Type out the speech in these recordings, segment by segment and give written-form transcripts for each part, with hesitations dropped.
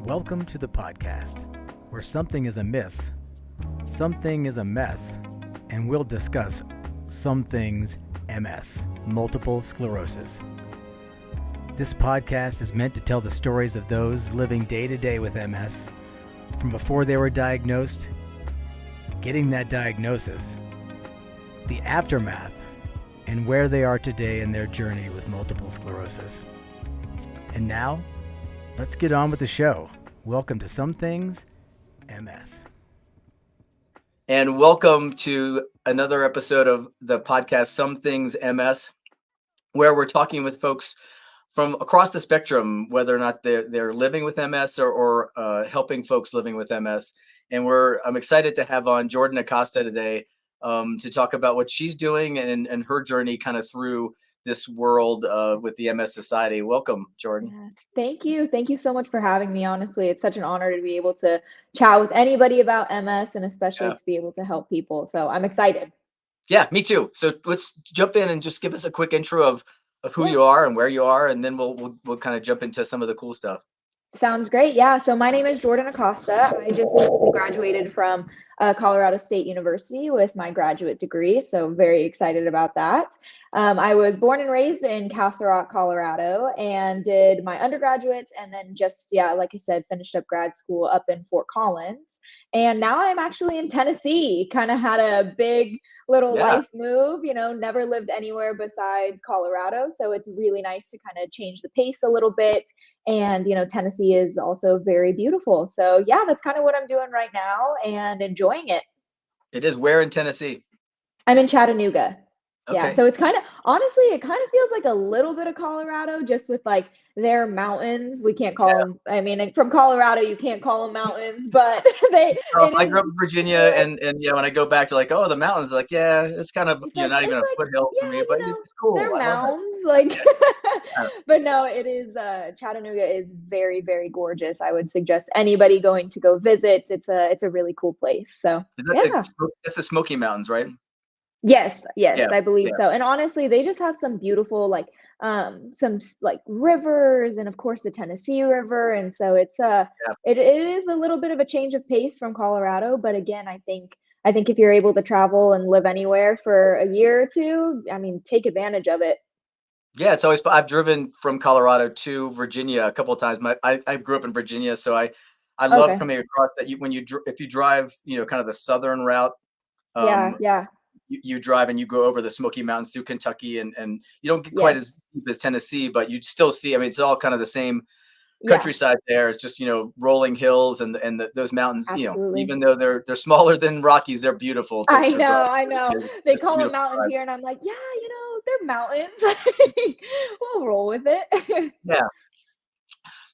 Welcome to the podcast, where something is amiss, something is a mess, and we'll discuss some things MS, multiple sclerosis. This podcast is meant to tell the stories of those living day to day with MS, from before they were diagnosed, getting that diagnosis, the aftermath, and where they are today in their journey with multiple sclerosis. And now, let's get on with the show. Welcome to Some Things MS. And welcome to another episode of the podcast, Some Things MS, where we're talking with folks from across the spectrum, whether or not they're living with MS or helping folks living with MS. And I'm excited to have on Jordan Acosta today to talk about what she's doing and her journey kind of through this world with the MS Society. Welcome, Jordan. Yeah. Thank you. Thank you so much for having me. Honestly, it's such an honor to be able to chat with anybody about MS and especially to be able to help people. So I'm excited. Yeah, me too. So let's jump in and just give us a quick intro of who you are and where you are, and then we'll kind of jump into some of the cool stuff. Sounds great. Yeah. So my name is Jordan Acosta. I just recently graduated from Colorado State University with my graduate degree. So very excited about that. I was born and raised in Castle Rock, Colorado, and did my undergraduate and then like I said, finished up grad school up in Fort Collins. And now I'm actually in Tennessee, kind of had a big little life move, never lived anywhere besides Colorado. So it's really nice to kind of change the pace a little bit. And, Tennessee is also very beautiful. So yeah, that's kind of what I'm doing right now and enjoying it. It is. Where in Tennessee? I'm in Chattanooga. Okay. Yeah. So it's honestly, it kind of feels like a little bit of Colorado just with like their mountains. We can't call them, from Colorado, you can't call them mountains, but I grew up in Virginia and when I go back to the mountains, it's kind of, not even a foothill for me, but it's cool. They're mounds, but no, it is, Chattanooga is very, very gorgeous. I would suggest anybody going to go visit. It's a really cool place. So that's the Smoky Mountains, right? Yes, I believe so. And honestly, they just have some beautiful some rivers and of course the Tennessee River. And so it is a little bit of a change of pace from Colorado. But again, I think if you're able to travel and live anywhere for a year or two, take advantage of it. Yeah, it's always. I've driven from Colorado to Virginia a couple of times. I grew up in Virginia, so I love coming across that. If you drive, kind of the southern route. You drive and you go over the Smoky Mountains through Kentucky and you don't get quite as deep as Tennessee, but you still see, it's all kind of the same countryside there. It's just, rolling hills and those mountains, Absolutely. Even though they're smaller than Rockies, they're beautiful. I know. They call them mountains here and I'm like, they're mountains. We'll roll with it. Yeah.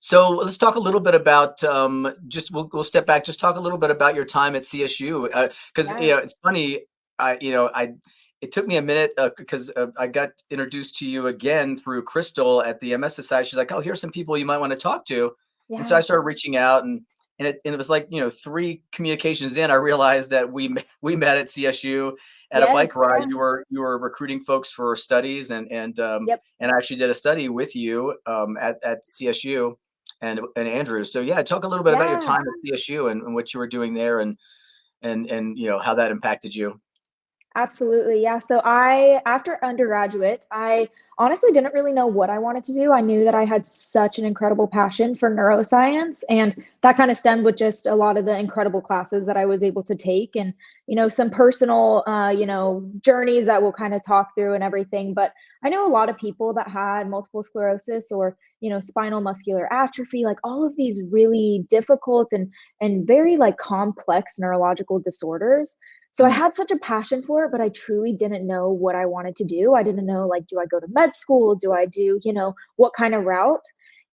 So let's talk a little bit about we'll step back, just talk a little bit about your time at CSU because it's funny. It took me a minute because I got introduced to you again through Crystal at the MS Society. She's like, "Oh, here's some people you might want to talk to." Yeah. And so I started reaching out, and it was like 3 communications in, I realized that we met at CSU at a bike ride. Yeah. You were recruiting folks for studies, and I actually did a study with you at CSU and Andrew. So talk a little bit about your time at CSU and what you were doing there, and how that impacted you. Absolutely. Yeah. So after undergraduate, I honestly didn't really know what I wanted to do. I knew that I had such an incredible passion for neuroscience, and that kind of stemmed with just a lot of the incredible classes that I was able to take and, some personal, journeys that we'll kind of talk through and everything. But I know a lot of people that had multiple sclerosis or, spinal muscular atrophy, like all of these really difficult and very complex neurological disorders. So I had such a passion for it, but I truly didn't know what I wanted to do. I didn't know, do I go to med school? Do I do, what kind of route?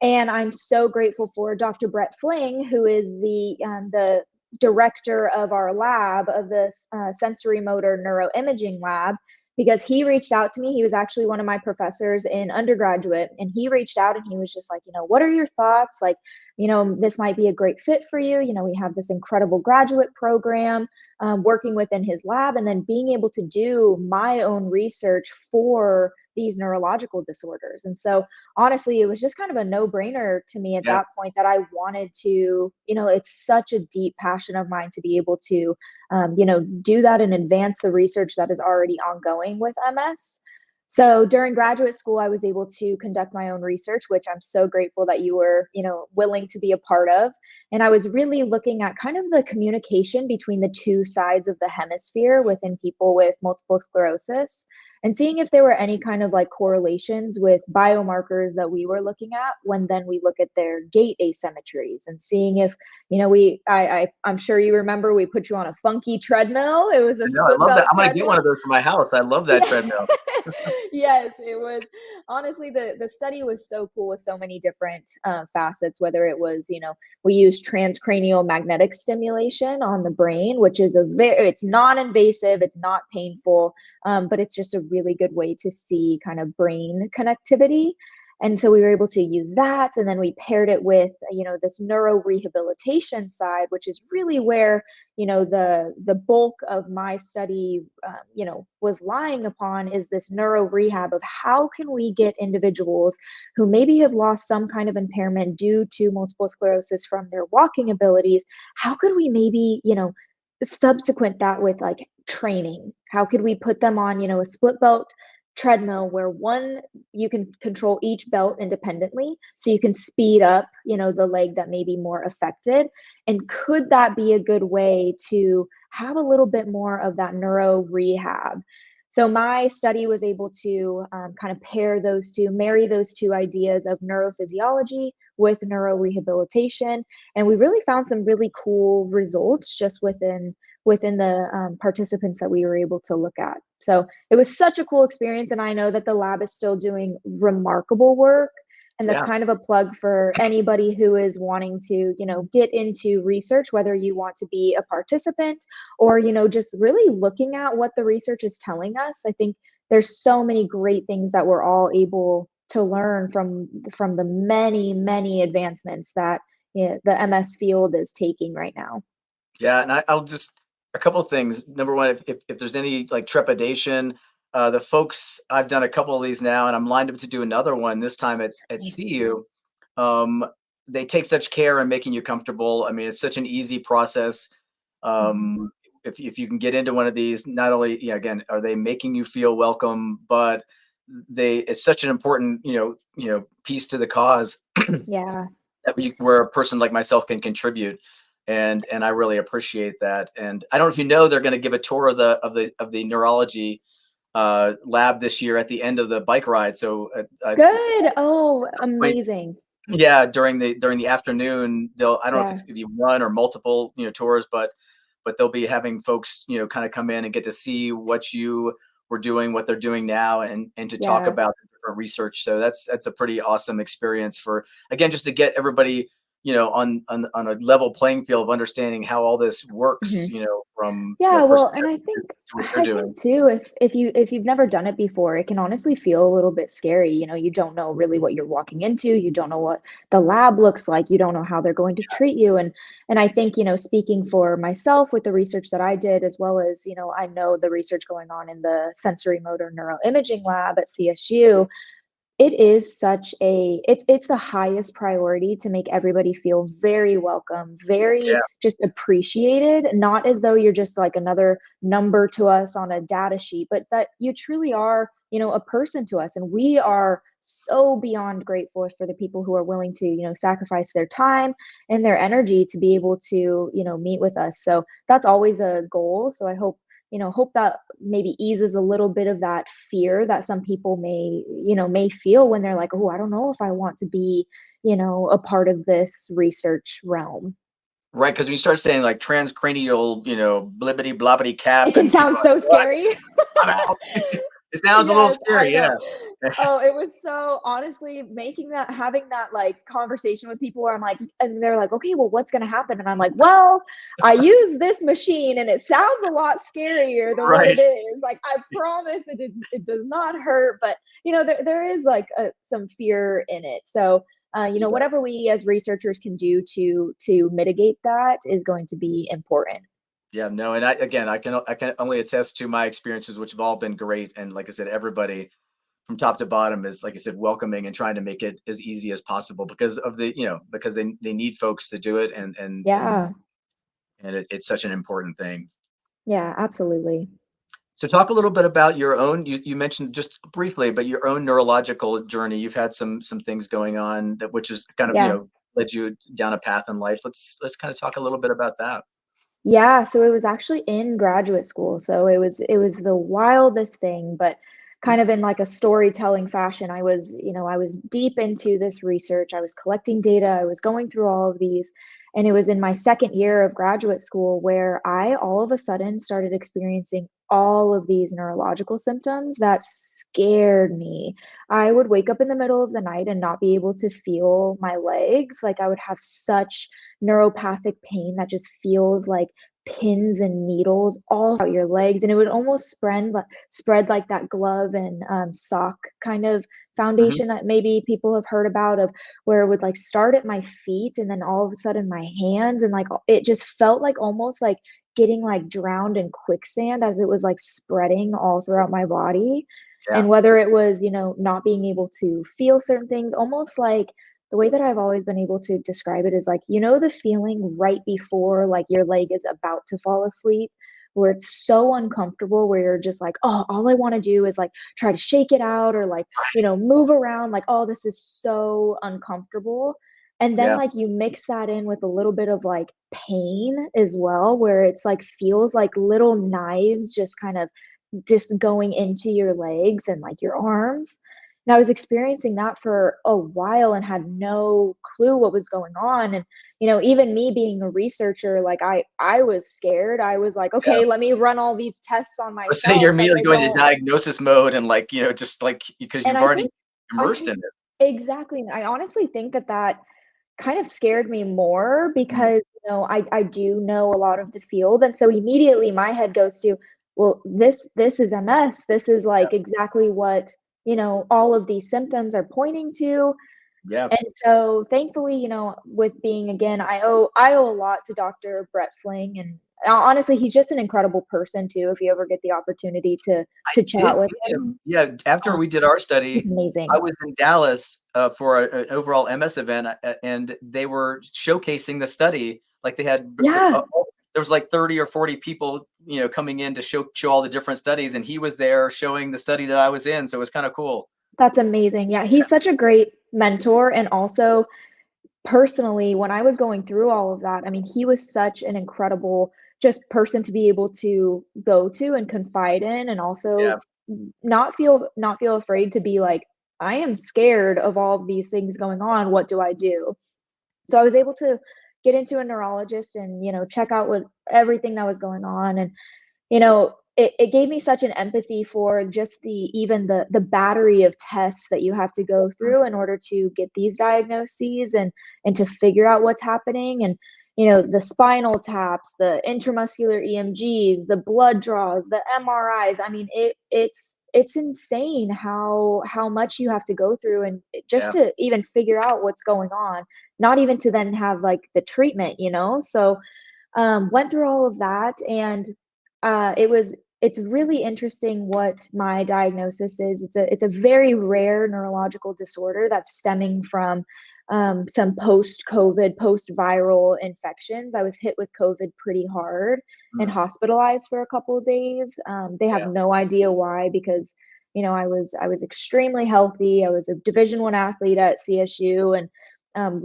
And I'm so grateful for Dr. Brett Fling, who is the director of our lab of this sensory motor neuroimaging lab, because he reached out to me. He was actually one of my professors in undergraduate, and he reached out and he was just like, what are your thoughts? This might be a great fit for you. We have this incredible graduate program working within his lab, and then being able to do my own research for these neurological disorders. And so honestly, it was just kind of a no-brainer to me at Yeah. that point that I wanted to, it's such a deep passion of mine to be able to, do that and advance the research that is already ongoing with MS. So during graduate school, I was able to conduct my own research, which I'm so grateful that you were, willing to be a part of. And I was really looking at kind of the communication between the two sides of the hemisphere within people with multiple sclerosis and seeing if there were any kind of like correlations with biomarkers that we were looking at when then we look at their gait asymmetries and seeing if, I'm sure you remember we put you on a funky treadmill. It was a I know. I split love that. belt I'm gonna get one treadmill. of those for my house. I love that Yeah. treadmill. Yes, it was honestly the study was so cool with so many different facets. Whether it was, we used transcranial magnetic stimulation on the brain, which is it's non-invasive, it's not painful, but it's just a really good way to see kind of brain connectivity. And so we were able to use that, and then we paired it with, this neurorehabilitation side, which is really where, the bulk of my study, was lying upon is this neuro rehab of how can we get individuals who maybe have lost some kind of impairment due to multiple sclerosis from their walking abilities. How could we maybe, subsequent that with like training? How could we put them on, a split belt treadmill where one you can control each belt independently so you can speed up the leg that may be more affected, and could that be a good way to have a little bit more of that neuro rehab? So my study was able to kind of marry those two ideas of neurophysiology with neurorehabilitation, and we really found some really cool results just within the participants that we were able to look at. So it was such a cool experience, and I know that the lab is still doing remarkable work. And that's Yeah. kind of a plug for anybody who is wanting to, get into research, whether you want to be a participant or, just really looking at what the research is telling us. I think there's so many great things that we're all able to learn from the many, many advancements that the MS field is taking right now. Yeah, and I'll just a couple of things. Number one, if there's any like trepidation, the folks I've done a couple of these now, and I'm lined up to do another one this time at Nice. CU. Um, they take such care in making you comfortable. I mean, it's such an easy process. Mhm. If you can get into one of these, not only again are they making you feel welcome, but it's such an important piece to the cause Yeah. that where a person like myself can contribute, and I really appreciate that. And I don't know if you know, they're going to give a tour of the neurology lab this year at the end of the bike ride. So it's Good. Oh, at some point, amazing. yeah, during the afternoon, they'll I don't know if Yeah. it's going to be one or multiple tours, but they'll be having folks kind of come in and get to see what you were doing, what they're doing now, and to talk Yeah. about the different research. So that's a pretty awesome experience for, again, just to get everybody on a level playing field of understanding how all this works, Mhm. from Yeah, well, and perspective I think to what they're I doing. think too, if you've never done it before, it can honestly feel a little bit scary. You don't know really what you're walking into. You don't know what the lab looks like. You don't know how they're going to treat you. And I think, speaking for myself with the research that I did, as well as, I know the research going on in the sensory motor neuroimaging lab at CSU, it is such a it's the highest priority to make everybody feel very welcome, Yeah, very just appreciated, not as though you're just like another number to us on a data sheet, but that you truly are, a person to us. And we are so beyond grateful for the people who are willing to, sacrifice their time and their energy to be able to, meet with us. So that's always a goal. So I hope that maybe eases a little bit of that fear that some people may feel when they're like, oh, I don't know if I want to be, a part of this research realm. right. Because when you start saying like transcranial, blibbity blobbity It cap, can and people sound are like, so what? scary. I'm out. It sounds a little Yes, I scary. know. Yeah. Oh, it was so honestly having that like conversation with people where I'm like, and they're like, okay, well, what's going to happen? And I'm like, well, I use this machine and it sounds a lot scarier than what Right. it is. Like, I promise it does not hurt, but there is like some fear in it. So, You bet. whatever we as researchers can do to mitigate that is going to be important. Yeah, no, and I can only attest to my experiences, which have all been great. And like I said, everybody from top to bottom is, like I said, welcoming and trying to make it as easy as possible because of the, because they need folks to do it, Yeah. and it's such an important thing. Yeah, absolutely. So talk a little bit about your own, you mentioned just briefly, but your own neurological journey. You've had some things going on that, which is kind of, Yeah. led you down a path in life. Let's kind of talk a little bit about that. Yeah, so it was actually in graduate school. So it was the wildest thing, but kind of in like a storytelling fashion. I was deep into this research. I was collecting data. I was going through all of these, and it was in my second year of graduate school where I all of a sudden started experiencing all of these neurological symptoms that scared me. I would wake up in the middle of the night and not be able to feel my legs. Like I would have such neuropathic pain that just feels like pins and needles all throughout your legs, and it would almost spread like that glove and sock kind of Hmm. foundation that maybe people have heard about, of where it would like start at my feet and then all of a sudden my hands, and like it just felt like almost like getting like drowned in quicksand as it was like spreading all throughout my body. Yeah. And whether it was, not being able to feel certain things, almost like the way that I've always been able to describe it is like, the feeling right before like your leg is about to fall asleep, where it's so uncomfortable, where you're just like, oh, all I want to do is like try to shake it out or like, move around, like, oh, this is so uncomfortable. And then Yeah. like you mix that in with a little bit of like pain as well, where it's like feels like little knives just going into your legs and like your arms. And I was experiencing that for a while and had no clue what was going on. And, even me being a researcher, like I was scared. I was like, Yeah. okay, let me run all these tests on Let's say you're myself. Like immediately I going to don't, diagnosis mode and like, just like because and you've I already think, I immersed think in it. exactly. I honestly think that kind of scared me more Mm. because, I do know a lot of the field. And so immediately my head goes to, well, this is MS. This is Yeah. like exactly what, all of these symptoms are pointing to. Yeah. And so thankfully, with being again, I owe a lot to Dr. Brett Fling, and honestly, he's just an incredible person too. If you ever get the opportunity to I chat did with meet him. him, Yeah, after oh, we did our he's study, I amazing. was in Dallas, for an overall MS event, and they were showcasing the study. Like, they had Yeah, there was, like, 30 or 40 people, coming in to show all the different studies, and he was there showing the study that I was in, so it was kinda cool. that's amazing. Yeah, he's such a great mentor, and also personally, when I was going through all of that, I mean, he was such an incredible just person to be able to go to and confide in, and also Yeah. not feel afraid to be like, I am scared of all of these things going on. What do I do? So I was able to get into a neurologist and, check out what everything that was going on. And it gave me such an empathy for just the battery of tests that you have to go Mm. through in order to get these diagnoses and to figure out what's happening. And the spinal taps, the intramuscular EMGs, the blood draws, the MRIs. I mean, it's insane how much you have to go through, and just Yeah. to even figure out what's going on, not even to then have like the treatment. So went through all of that, and it's really interesting what my diagnosis is. It's a very rare neurological disorder that's stemming from some post-COVID, post-viral infections. I was hit with COVID pretty hard and Mm. hospitalized for a couple of days. They have Yeah. no idea why, because I was extremely healthy. I was a Division I athlete at CSU, and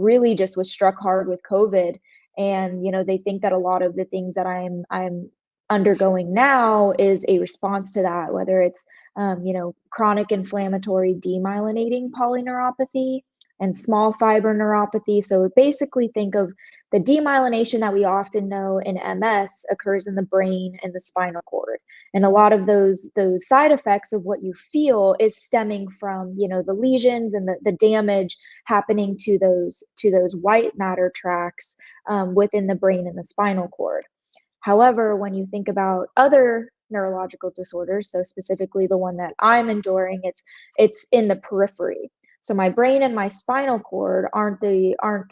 really just was struck hard with COVID. And they think that a lot of the things that I'm undergoing now is a response to that, whether it's chronic inflammatory demyelinating polyneuropathy and small fiber neuropathy. So basically think of the demyelination that we often know in MS occurs in the brain and the spinal cord. And a lot of those side effects of what you feel is stemming from, the lesions and the damage happening to those white matter tracks within the brain and the spinal cord. However, when you think about other neurological disorders, so specifically the one that I'm enduring, it's in the periphery. So my brain and my spinal cord aren't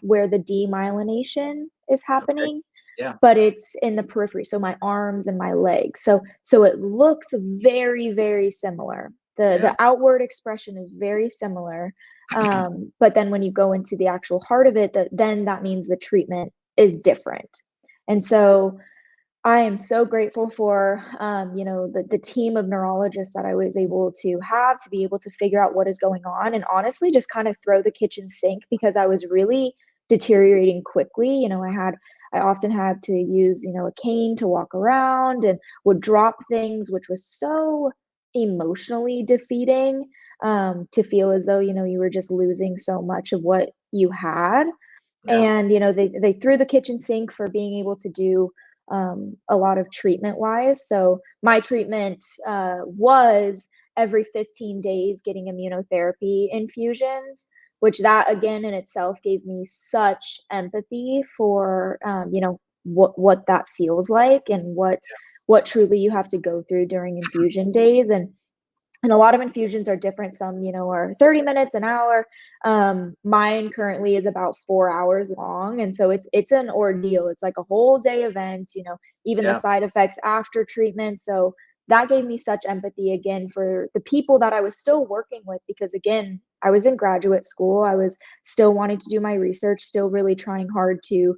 where the demyelination is Okay. happening, Yeah. but it's in the periphery, so my arms and my legs. So it looks very, very similar. The outward expression is very similar. But then when you go into the actual heart of it, then that means the treatment is different. And so I am so grateful for, the team of neurologists that I was able to have to be able to figure out what is going on and honestly just kind of throw the kitchen sink because I was really deteriorating quickly. I often had to use, a cane to walk around and would drop things, which was so emotionally defeating, to feel as though, you were just losing so much of what you had. Yeah. And, they threw the kitchen sink for being able to do a lot of treatment wise. So my treatment was every 15 days getting immunotherapy infusions, which that again in itself gave me such empathy for, what that feels like and what truly you have to go through during infusion days. And a lot of infusions are different. Some, are 30 minutes, an hour. Mine currently is about 4 hours long. And so it's an ordeal. It's like a whole day event, even the Yeah. side effects after treatment. So that gave me such empathy again for the people that I was still working with, because again, I was in graduate school. I was still wanting to do my research, still really trying hard to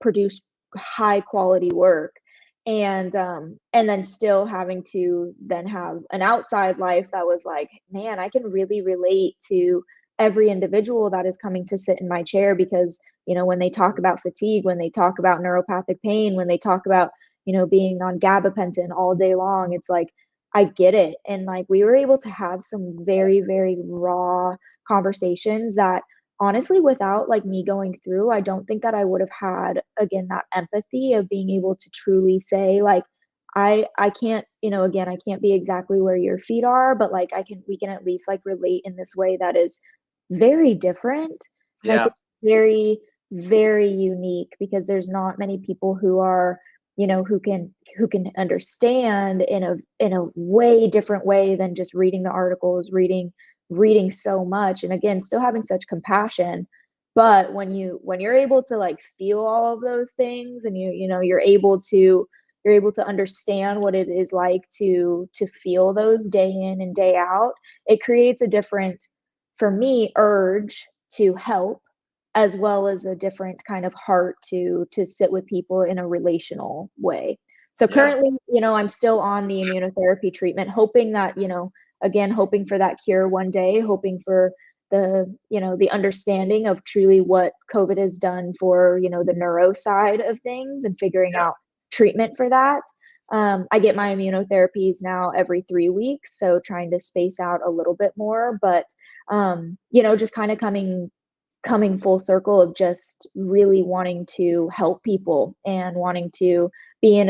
produce high quality work, and then still having to then have an outside life that was like, man, I can really relate to every individual that is coming to sit in my chair, because when they talk about fatigue, when they talk about neuropathic pain, when they talk about being on gabapentin all day long, it's like, I get it. And like we were able to have some very, very raw conversations that honestly, without like me going through, I don't think that I would have had again that empathy of being able to truly say like, I can't, again, I can't be exactly where your feet are, but like we can at least like relate in this way that is very different. And I Yeah. think very, very unique, because there's not many people who are, who can understand in a way different way than just reading the articles, reading so much, and again still having such compassion. But when you're able to like feel all of those things, and you're able to understand what it is like to feel those day in and day out, it creates a different, for me, urge to help, as well as a different kind of heart to sit with people in a relational way. So Yeah. currently, I'm still on the immunotherapy treatment, hoping that, again, hoping for that cure one day, hoping for the understanding of truly what COVID has done for, the neuro side of things, and figuring Yeah. out treatment for that. I get my immunotherapies now every 3 weeks, so trying to space out a little bit more, but just kind of coming full circle of just really wanting to help people and wanting to be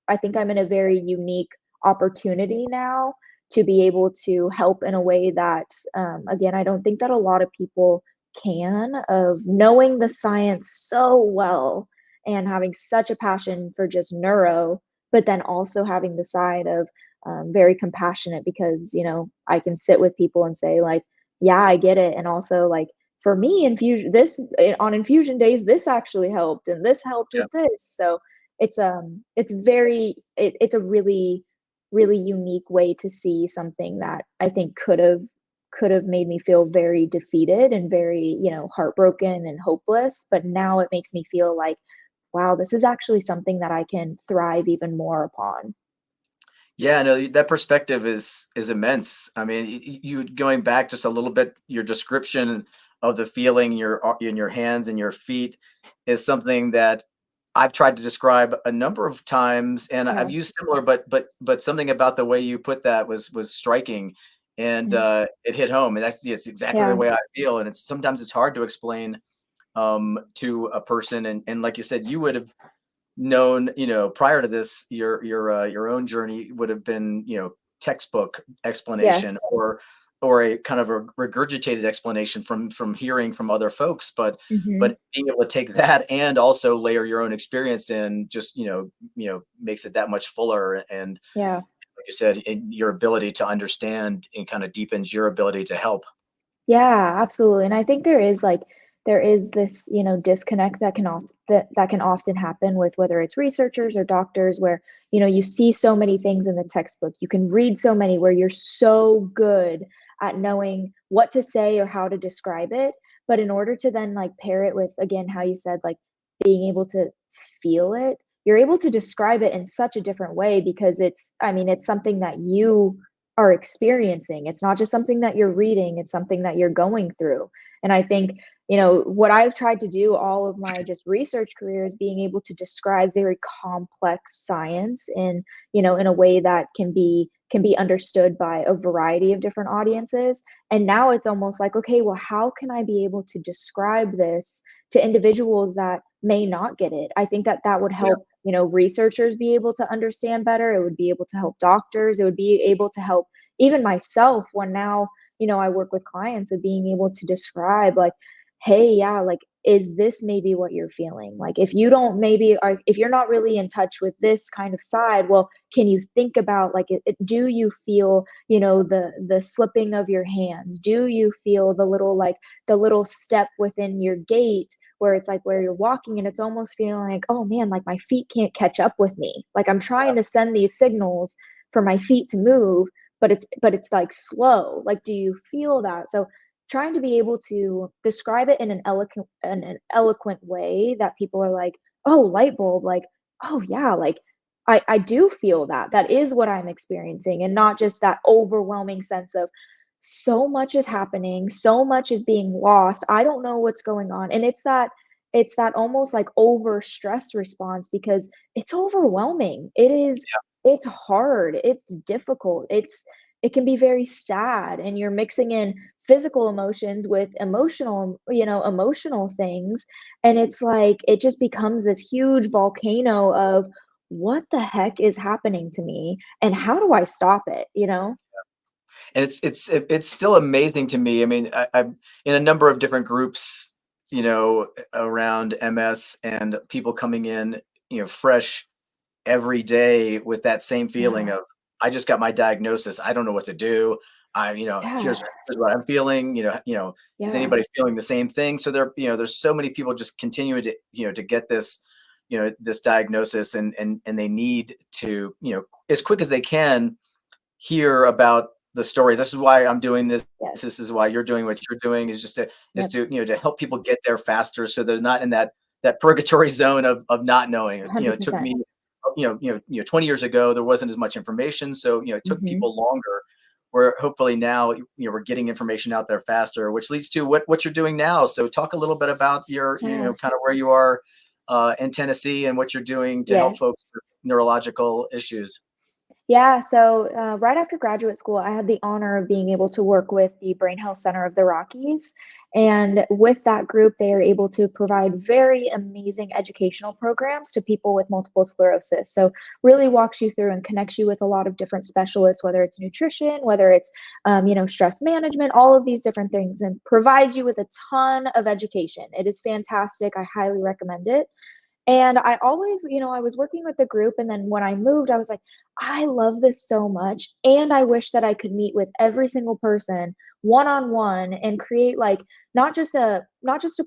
I think I'm in a very unique opportunity now to be able to help in a way that, again, I don't think that a lot of people can, of knowing the science so well and having such a passion for just neuro, but then also having the side of, very compassionate, because, I can sit with people and say like, yeah, I get it. And also like, for me, on infusion days, this actually helped, and this helped Yeah. with this. So it's a really, really unique way to see something that I think could have made me feel very defeated and very, heartbroken and hopeless. But now it makes me feel like, wow, this is actually something that I can thrive even more upon. Yeah, no, that perspective is immense. I mean, you going back just a little bit, your description of the feeling in your hands and your feet is something that I've tried to describe a number of times, and I've Yeah. used similar, but something about the way you put that was striking, and Mhm. it hit home. And that's it's exactly the Yeah. way I feel. And it's hard to explain to a person, and like you said, you would have known, prior to this, your own journey would have been, textbook explanation, Yes. or a kind of a regurgitated explanation from hearing from other folks, Mhm. but being able to take that and also layer your own experience in, just, makes it that much fuller. And Yeah. like you said, your ability to understand and kind of deepens your ability to help. Yeah, absolutely. And I think there is like there is this, disconnect that that can often happen with whether it's researchers or doctors where, you see so many things in the textbook. You can read so many where you're so good at knowing what to say or how to describe it. But in order to then like pair it with, again, how you said, like being able to feel it, you're able to describe it in such a different way because it's something that you are experiencing. It's not just something that you're reading, it's something that you're going through. And I think, what I've tried to do all of my just research career is being able to describe very complex science in a way that can be understood by a variety of different audiences. And now it's almost like, okay, well, how can I be able to describe this to individuals that may not get it? I think that that would Yeah. help, researchers be able to understand better. It would be able to help doctors. It would be able to help even myself when now, I work with clients of being able to describe like, hey, yeah, like, is this maybe what you're feeling? Like, if you don't maybe, or if you're not really in touch with this kind of side, well, can you think about like, do you feel, the slipping of your hands? Do you feel the little step within your gait where it's like where you're walking and it's almost feeling like, oh man, like my feet can't catch up with me. Like I'm trying to send these signals for my feet to move, but it's like slow. Like, do you feel that? So trying to be able to describe it in an eloquent way that people are like, oh, light bulb, like, oh yeah, like I do feel that. That is what I'm experiencing, and not just that overwhelming sense of so much is happening, so much is being lost. I don't know what's going on. And it's that almost like over stress response because it's overwhelming. It's hard, it's difficult, it can be very sad, and you're mixing in physical emotions with emotional things, and it's like it just becomes this huge volcano of what the heck is happening to me and how do I stop it? And it's still amazing to me. I mean, I'm in a number of different groups, around MS, and people coming in, fresh every day with that same feeling Yeah. of, I just got my diagnosis. I don't know what to do. Yeah. Here's what I'm feeling. Is Yeah. anybody feeling the same thing? So there's so many people just continuing to, to get this, this diagnosis, and they need to, as quick as they can, hear about the stories. This is why I'm doing this. This Yes. is why you're doing what you're doing, is just to, is Yep. to, to help people get there faster so they're not in that purgatory zone of not knowing. It took 100%. me, 20 years ago, there wasn't as much information. So, it took Mhm. people longer, where hopefully now, we're getting information out there faster, which leads to what you're doing now. So talk a little bit about your, Yeah. kind of where you are in Tennessee, and what you're doing to help Yes. folks with neurological issues. Yeah, so right after graduate school, I had the honor of being able to work with the Brain Health Center of the Rockies. And with that group, they are able to provide very amazing educational programs to people with multiple sclerosis. So, really walks you through and connects you with a lot of different specialists, whether it's nutrition, whether it's, stress management, all of these different things, and provides you with a ton of education. It is fantastic. I highly recommend it. And I always, I was working with the group, and then when I moved, I was like, I love this so much. And I wish that I could meet with every single person one on one and create like not just a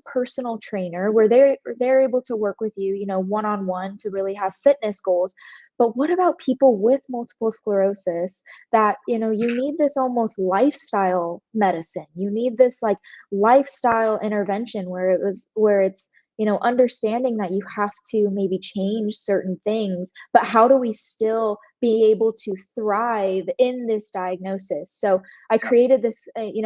personal trainer where they're able to work with you, one on one to really have fitness goals. But what about people with multiple sclerosis that, you need this almost lifestyle medicine. You need this like lifestyle intervention where it's understanding that you have to maybe change certain things, but how do we still be able to thrive in this diagnosis? So Yeah.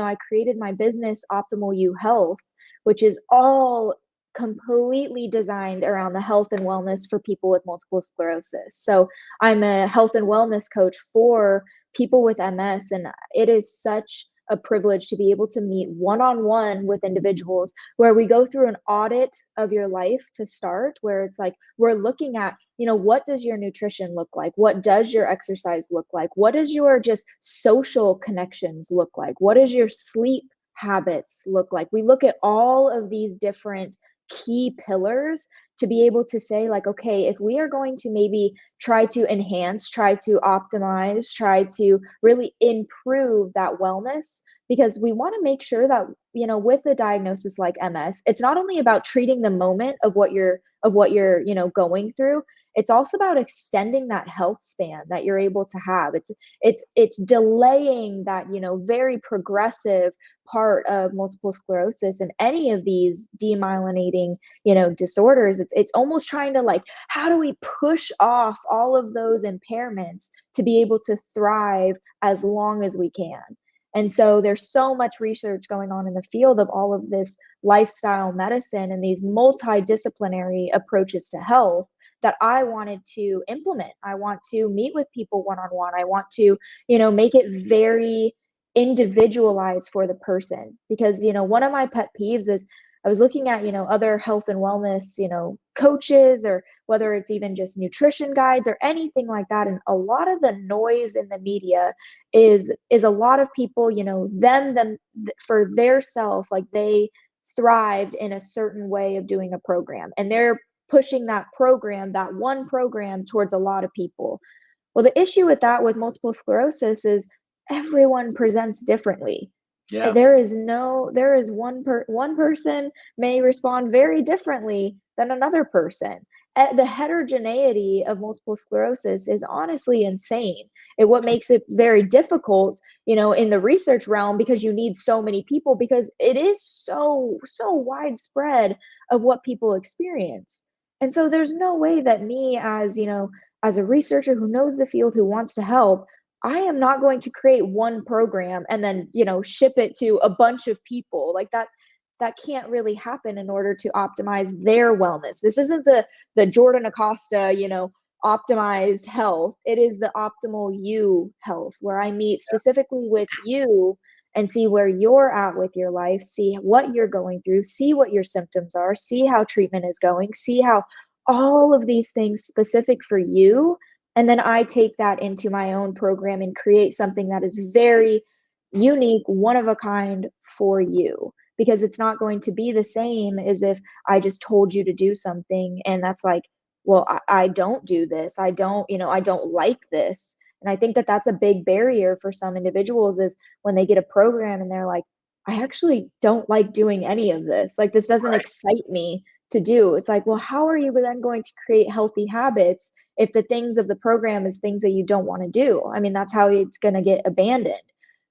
I created my business, Optimal You Health, which is all completely designed around the health and wellness for people with multiple sclerosis. So I'm a health and wellness coach for people with MS, and it is such a privilege to be able to meet one on one with individuals where we go through an audit of your life to start, where it's like we're looking at, what does your nutrition look like? What does your exercise look like? What does your just social connections look like? What does your sleep habits look like? We look at all of these different key pillars to be able to say like, okay, if we are going to maybe try to enhance, try to optimize, try to really improve that wellness, because we want to make sure that, with a diagnosis like MS, it's not only about treating the moment of what you're going through. It's also about extending that health span that you're able to have. It's delaying that, very progressive part of multiple sclerosis and any of these demyelinating, disorders. It's almost trying to, like, how do we push off all of those impairments to be able to thrive as long as we can? And so there's so much research going on in the field of all of this lifestyle medicine and these multidisciplinary approaches to health that I wanted to implement. I want to meet with people one on one. I want to, make it very individualized for the person, because, one of my pet peeves is I was looking at, other health and wellness, coaches, or whether it's even just nutrition guides or anything like that. And a lot of the noise in the media is a lot of people, them for their self, like they thrived in a certain way of doing a program, and they're pushing that program, that one program, towards a lot of people. Well, the issue with that, with multiple sclerosis, is everyone presents differently. Yeah. One person may respond very differently than another person. The heterogeneity of multiple sclerosis is honestly insane. What makes it very difficult, in the research realm, because you need so many people, because it is so widespread of what people experience. And so there's no way that me, as a researcher who knows the field, who wants to help, I am not going to create one program and then, ship it to a bunch of people. Like that can't really happen in order to optimize their wellness. This isn't the Jordan Acosta, optimized health. It is the optimal you health, where I meet specifically with you and see where you're at with your life, see what you're going through, see what your symptoms are, see how treatment is going, see how all of these things specific for you. And then I take that into my own program and create something that is very unique, one of a kind for you. Because it's not going to be the same as if I just told you to do something and that's like, well, I don't do this. I don't like this. And I think that that's a big barrier for some individuals, is when they get a program and they're like, I actually don't like doing any of this. Like, this doesn't Right. excite me to do. It's like, well, how are you then going to create healthy habits if the things of the program is things that you don't want to do? I mean, that's how it's going to get abandoned.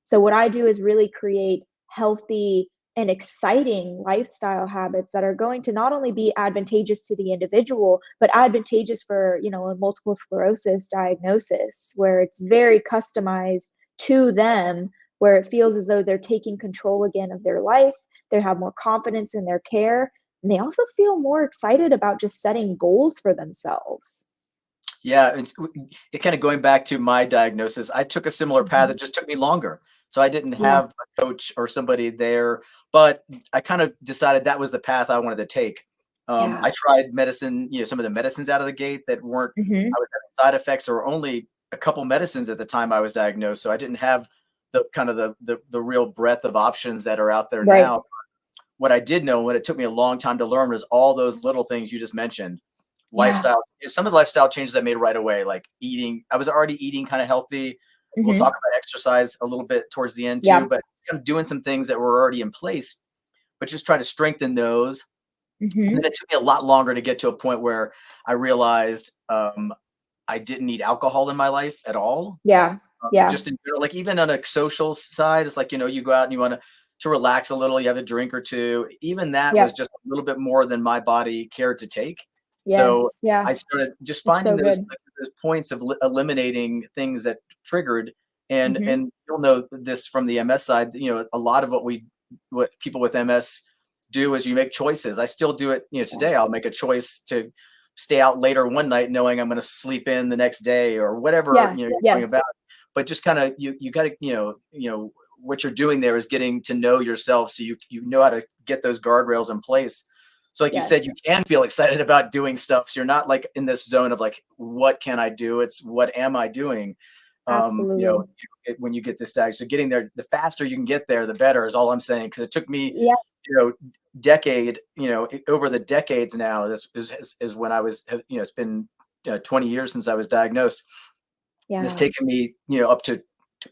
So what I do is really create healthy and exciting lifestyle habits that are going to not only be advantageous to the individual, but advantageous for, a multiple sclerosis diagnosis, where it's very customized to them, where it feels as though they're taking control again of their life. They have more confidence in their care, and they also feel more excited about just setting goals for themselves. Yeah, it kind of going back to my diagnosis. I took a similar path. Mhm. It just took me longer. So I didn't Yeah. have a coach or somebody there, but I kind of decided that was the path I wanted to take. Yeah. I tried medicine, some of the medicines out of the gate that weren't, Hmm. I was having side effects, or only a couple medicines at the time I was diagnosed. So I didn't have the kind of the real breadth of options that are out there Right. now. What I did know, what it took me a long time to learn, was all those little things you just mentioned. Yeah. Lifestyle, some of the lifestyle changes I made right away, like eating. I was already eating kind of healthy. We'll Hmm. talk about exercise a little bit towards the end too, Yeah. but kind of doing some things that were already in place, but just try to strengthen those. And Hmm. then it took me a lot longer to get to a point where I realized I didn't need alcohol in my life at all. Yeah. Yeah. Just in general, like even on a social side, it's like, you go out and you want to relax a little, you have a drink or two. Even that was Yep. just a little bit more than my body cared to take. So Yes. Yeah. I started just It's finding so those, good. like, those points of eliminating things that triggered. And Hmm. and you'll know this from the MS side. A lot of what people with MS do is you make choices. I still do it. Yeah. Today I'll make a choice to stay out later one night, knowing I'm going to sleep in the next day, or whatever Yeah. you're going Yes. about. But just kind of, you got to, what you're doing there is getting to know yourself, so you know how to get those guardrails in place. So like you said, Yes. you can feel excited about doing stuff, so you're not like in this zone of like, what can I do? It's what am I doing? um you know Absolutely. when you get this diagnosis, so getting there, the faster you can get there, the better, is all I'm saying, because it took me Yeah. you know, decade, over the decades now, this is when I was, it's been 20 years since I was diagnosed. And it's Yeah. taken me, up to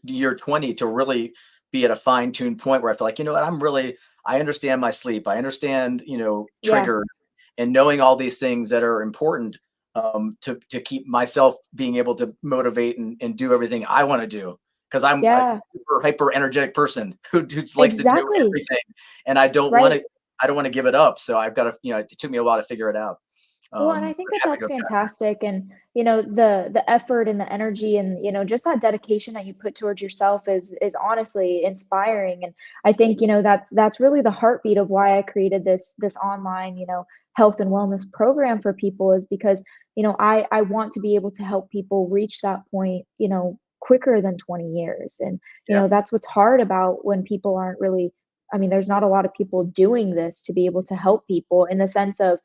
year 20 to really be at a fine-tuned point where I feel like, what, I understand my sleep. I understand, Yeah. trigger, and knowing all these things that are important, to keep myself being able to motivate and do everything I want to do. Because I'm a Yeah. super hyper energetic person who likes to do Exactly. everything, and I don't want Right. to. I don't want to give it up. So I've got to, it took me a while to figure it out. Well, and I But think that happy to that's go back. fantastic. And, the effort and the energy and, just that dedication that you put towards yourself is honestly inspiring. And I think, that's really the heartbeat of why I created this online, health and wellness program for people is because, I want to be able to help people reach that point, quicker than 20 years. And, Yeah. that's what's hard about when people aren't really, I mean, there's not a lot of people doing this to be able to help people in the sense of,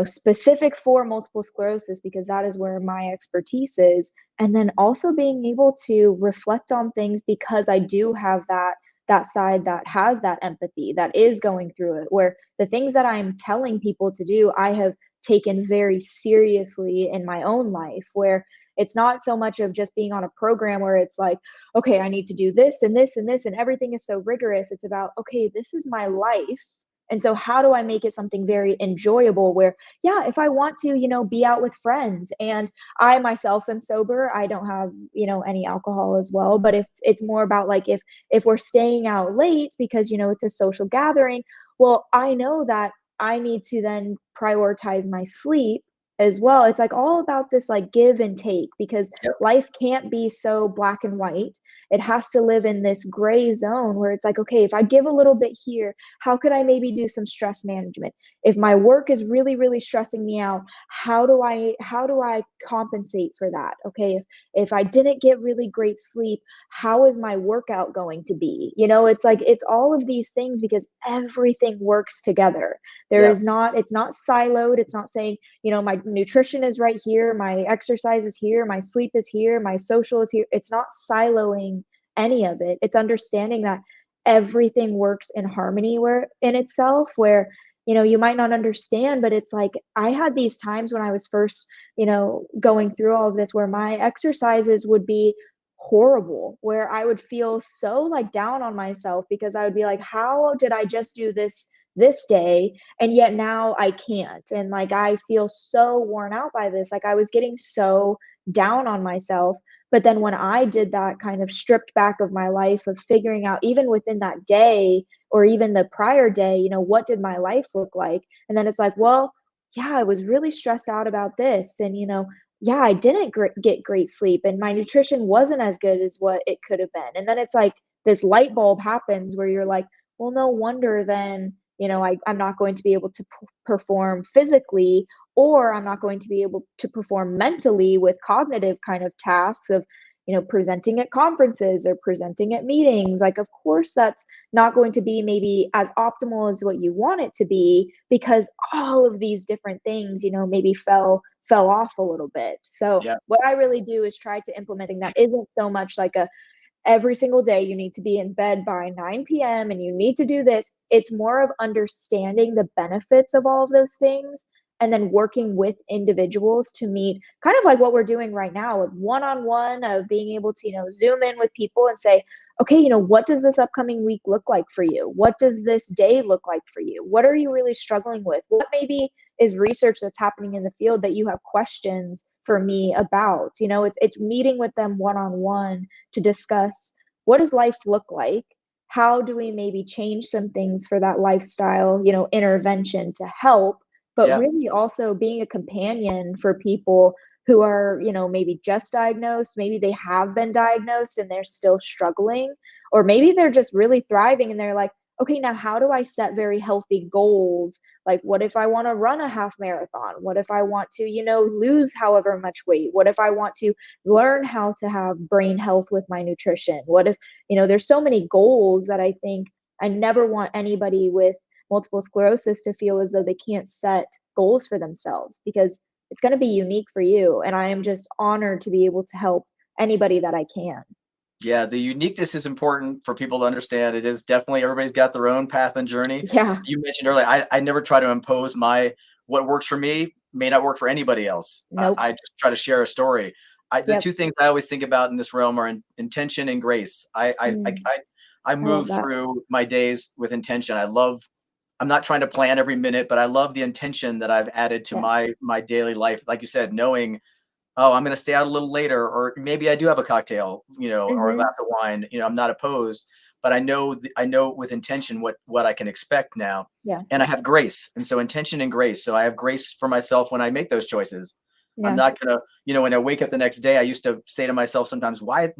specific for multiple sclerosis because that is where my expertise is. And then also being able to reflect on things because I do have that side that has that empathy, that is going through it, where the things that I'm telling people to do, I have taken very seriously in my own life, where it's not so much of just being on a program where it's like, okay, I need to do this and this and this, and everything is so rigorous. It's about, okay, this is my life. And so, how do I make it something very enjoyable where, yeah, if I want to, be out with friends and I myself am sober, I don't have, any alcohol as well. But if it's more about like if we're staying out late because, it's a social gathering, well, I know that I need to then prioritize my sleep as well. It's like all about this like give and take because Yep. life can't be so black and white. It has to live in this gray zone where it's like, okay, if I give a little bit here, how could I maybe do some stress management? If my work is really, really stressing me out, how do I compensate for that? Okay, if I didn't get really great sleep, how is my workout going to be? It's like it's all of these things because everything works together. Yeah. It's not siloed. It's not saying, my nutrition is right here, my exercise is here, my sleep is here, my social is here. It's not siloing any of it. It's understanding that everything works in harmony where in itself where you might not understand, but it's like I had these times when I was first going through all of this where my exercises would be horrible, where I would feel so like down on myself because I would be like, how did I just do this day and yet now I can't, and like I feel so worn out by this, like I was getting so down on myself. But then when I did that kind of stripped back of my life of figuring out even within that day or even the prior day, what did my life look like? And then it's like, well, yeah, I was really stressed out about this. And, yeah, I didn't get great sleep and my nutrition wasn't as good as what it could have been. And then it's like this light bulb happens where you're like, well, no wonder then, I'm not going to be able to perform physically, or I'm not going to be able to perform mentally with cognitive kind of tasks of, presenting at conferences or presenting at meetings. Like, of course, that's not going to be maybe as optimal as what you want it to be because all of these different things, maybe fell off a little bit. So Yeah. what I really do is try to implementing that isn't so much like a every single day you need to be in bed by 9 p.m. and you need to do this. It's more of understanding the benefits of all of those things and then working with individuals to meet kind of like what we're doing right now with one-on-one of being able to, zoom in with people and say, okay, what does this upcoming week look like for you? What does this day look like for you? What are you really struggling with? What maybe is research that's happening in the field that you have questions for me about? It's meeting with them one-on-one to discuss what does life look like? How do we maybe change some things for that lifestyle, intervention to help, but Yeah. really also being a companion for people who are, maybe just diagnosed, maybe they have been diagnosed and they're still struggling, or maybe they're just really thriving and they're like, okay, now how do I set very healthy goals? Like, what if I want to run a half marathon? What if I want to, lose however much weight? What if I want to learn how to have brain health with my nutrition? What if, there's so many goals that I think I never want anybody with multiple sclerosis to feel as though they can't set goals for themselves because it's going to be unique for you. And I am just honored to be able to help anybody that I can. Yeah, the uniqueness is important for people to understand. It is definitely everybody's got their own path and journey. Yeah. You mentioned earlier, I never try to impose my what works for me may not work for anybody else. Nope. I just try to share a story. The Yep. two things I always think about in this realm are intention and grace. Mm, I I love move that. through my days with intention. I'm not trying to plan every minute, but I love the intention that I've added to Yes. my daily life. Like you said, knowing, oh, I'm going to stay out a little later, or maybe I do have a cocktail, or a Hmm. glass of wine. I'm not opposed, but I know with intention what I can expect now, Yeah. and I have grace, and so intention and grace. So I have grace for myself when I make those choices. I'm Yeah. not gonna, when I wake up the next day, I used to say to myself sometimes, why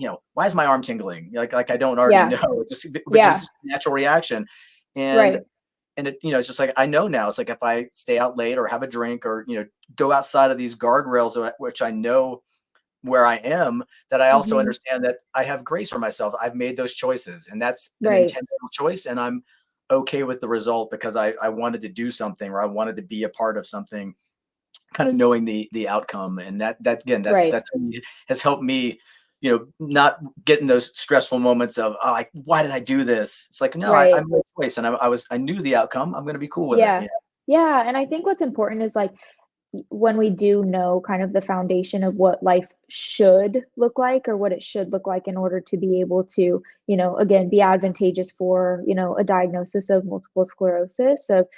is my arm tingling? Like I don't already Yeah. know, but Yeah. just natural reaction, and Right. it's just like I know now. It's like if I stay out late or have a drink or go outside of these guardrails, which I know where I am, that I also Hmm. understand that I have grace for myself. I've made those choices, and that's an Right. intentional choice, and I'm okay with the result because I wanted to do something or I wanted to be a part of something, kind of knowing the outcome, and that again, Right. that's has helped me. Not get in those stressful moments of, oh, like, why did I do this? It's like, no, I Right. made a choice, and I knew the outcome. I'm going to be cool with it. Yeah. Yeah. And I think what's important is like when we do know kind of the foundation of what life should look like or what it should look like in order to be able to, again, be advantageous for, a diagnosis of multiple sclerosis. So,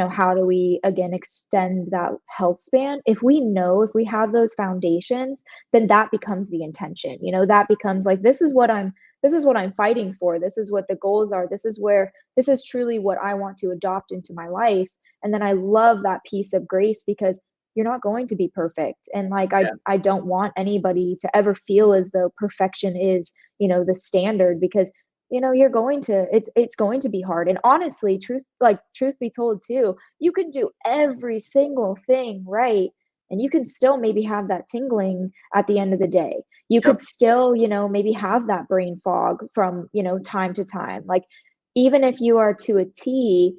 how do we again extend that health span? If we know, if we have those foundations, then that becomes the intention. That becomes like this is what I'm fighting for. This is what the goals are. This is truly what I want to adopt into my life. And then I love that piece of grace because you're not going to be perfect, and like Yeah, I don't want anybody to ever feel as though perfection is the standard, because you're going to it's going to be hard. And honestly, truth be told too, you can do every single thing right, and you can still maybe have that tingling at the end of the day. You could yep, still maybe have that brain fog from time to time. Like, even if you are to a T,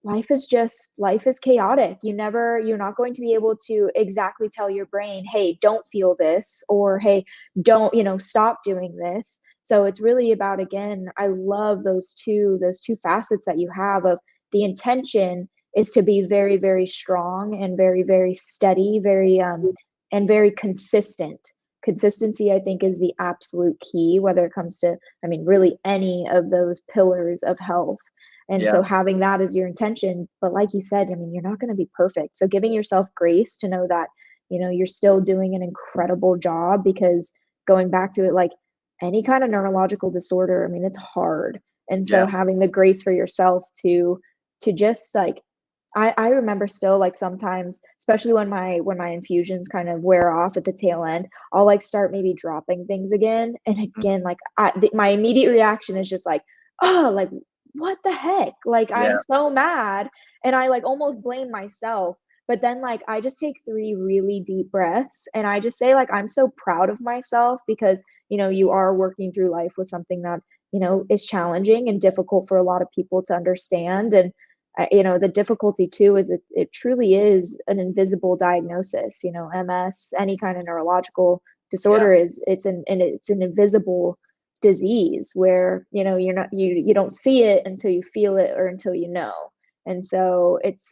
life is chaotic. You're not going to be able to exactly tell your brain, hey, don't feel this, or hey, don't stop doing this. So it's really about, again, I love those two facets that you have of the intention is to be very, very strong and very, very steady, very and very consistent. Consistency, I think, is the absolute key, whether it comes to, I mean, really any of those pillars of health. And yeah, so having that as your intention, but like you said, I mean, you're not going to be perfect. So giving yourself grace to know that, you're still doing an incredible job, because going back to it, like any kind of neurological disorder, I mean, it's hard. And so yeah, having the grace for yourself to just like, I remember still, like, sometimes, especially when my infusions kind of wear off at the tail end, I'll like start maybe dropping things again. And mm, again, like my immediate reaction is just like, oh, like, what the heck? Like, I'm yeah, so mad. And I like almost blame myself. But then, like, I just take three really deep breaths and I just say, like, I'm so proud of myself, because, you are working through life with something that, is challenging and difficult for a lot of people to understand. And, the difficulty too is it truly is an invisible diagnosis. MS, any kind of neurological yeah, disorder, it's an invisible disease where you don't see it until you feel it or until and so it's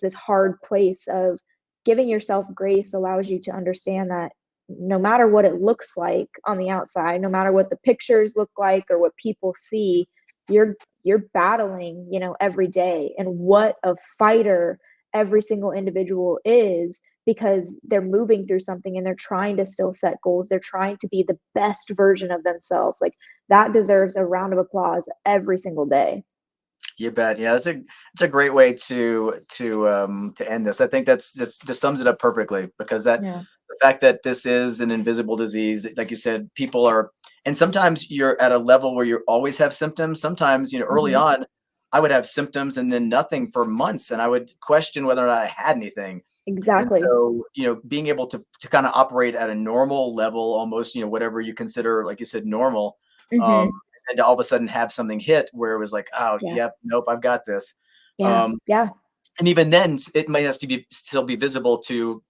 this hard place of giving yourself grace allows you to understand that no matter what it looks like on the outside, no matter what the pictures look like or what people see, you're you're battling every day. And what a fighter every single individual is, because they're moving through something and they're trying to still set goals. They're trying to be the best version of themselves. Like, that deserves a round of applause every single day. you bet. Yeah, it's a great way to end this. I think that's just sums it up perfectly, because Yeah. the fact that this is an invisible disease, like you said, people are, and sometimes you're at a level where you always have symptoms. Sometimes, early Hmm. on, I would have symptoms and then nothing for months, and I would question whether or not I had anything. And Exactly. so, being able to kind of operate at a normal level, almost, whatever you consider, like you said, normal, um, Hmm. and to all of a sudden have something hit where it was like, oh, Yeah. yep, nope, I've got this. Yeah. Um, Yeah. and even then, it might have to be still be visible to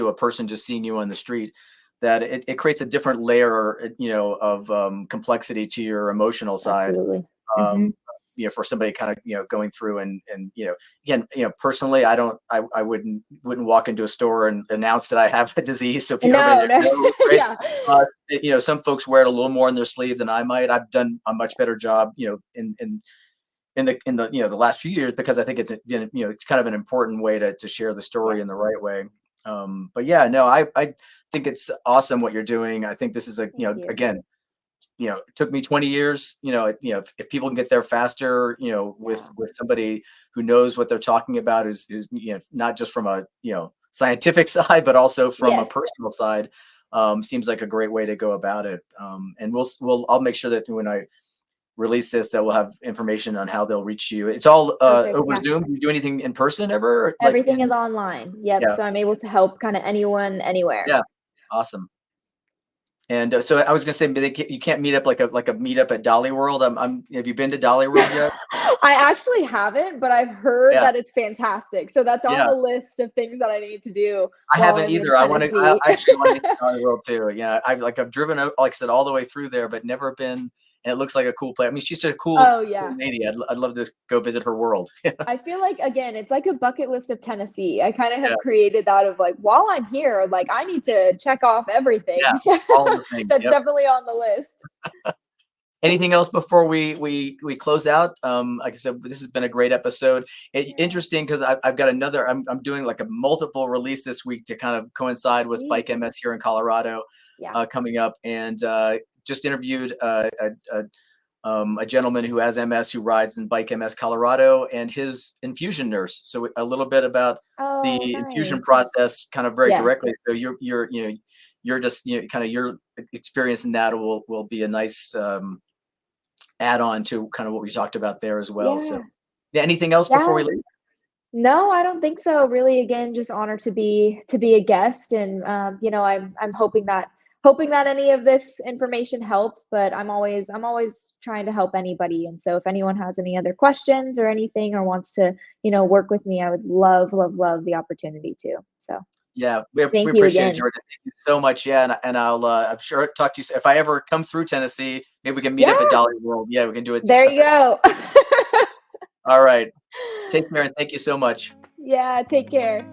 a person just seeing you on the street. that it creates a different layer, of complexity to your emotional side. Absolutely. Um, for somebody kind of, going through and, again, personally, I wouldn't walk into a store and announce that I have a disease so everybody No, there no. knows, right? Yeah. Some folks wear it a little more in their sleeve than I might. I've done a much better job, in the the last few years, because I think it's kind of an important way to share the Yeah. story in the right way. But yeah, no, I think it's awesome what you're doing. I think this is Thank you. again, it took me 20 years, if people can get there faster, with Yeah. somebody who knows what they're talking about, who's not just from a, scientific side, but also from a Yes. personal side, seems like a great way to go about it. And I'll make sure that when I release this, that we'll have information on how they'll reach you. It's all Perfect. over Yeah. Zoom. Do you do anything in person ever? Like Everything is online. Yep. yeah, So I'm able to help kind of anyone, anywhere. yeah, awesome. And so I was gonna say, but you can't meet up like a meetup at Dolly World. Have you been to Dolly World yet? I actually haven't, but I've heard Yeah, that it's fantastic. So that's on yeah. the list of things that I need to do I while haven't I'm in either. I Tennessee. actually want to hit Dolly World too. Yeah, I've driven out, like I said, all the way through there, but never been. And it looks like a cool place. I mean, she's just a cool, Oh cool yeah. lady. I'd love to go visit her world. I feel like again, it's like a bucket list of Tennessee. I kind of Yeah, have created that of like while I'm here, like I need to check off everything. yeah, So all the things. that's Yep. definitely on the list. Anything else before we close out? Like I said, this has been a great episode. Yeah. Interesting, because I've got another. I'm doing like a multiple release this week to kind of coincide with Sweet. Bike MS here in Colorado, Yeah. coming up, and just interviewed a gentleman who has MS, who rides in Bike MS Colorado, and his infusion nurse. So a little bit about Oh, the infusion nice. process, kind of very Yes. directly. So you're just kind of your experience in that will be a nice add on to kind of what we talked about there as well. So Yeah. yeah, anything else before Yeah. we leave? No, I don't think so. Really, again, just honored to be a guest, and I'm hoping that any of this information helps. But I'm always trying to help anybody, and so if anyone has any other questions or anything, or wants to work with me, I would love the opportunity to. So Yeah, we thank you appreciate it, again. Jordan. Thank you so much. Yeah, and I'm sure I'll talk to you if I ever come through Tennessee. Maybe we can meet up at Yeah, Dolly World. Yeah, we can do it there you together. go. All right. Take care, and thank you so much. Yeah, take care.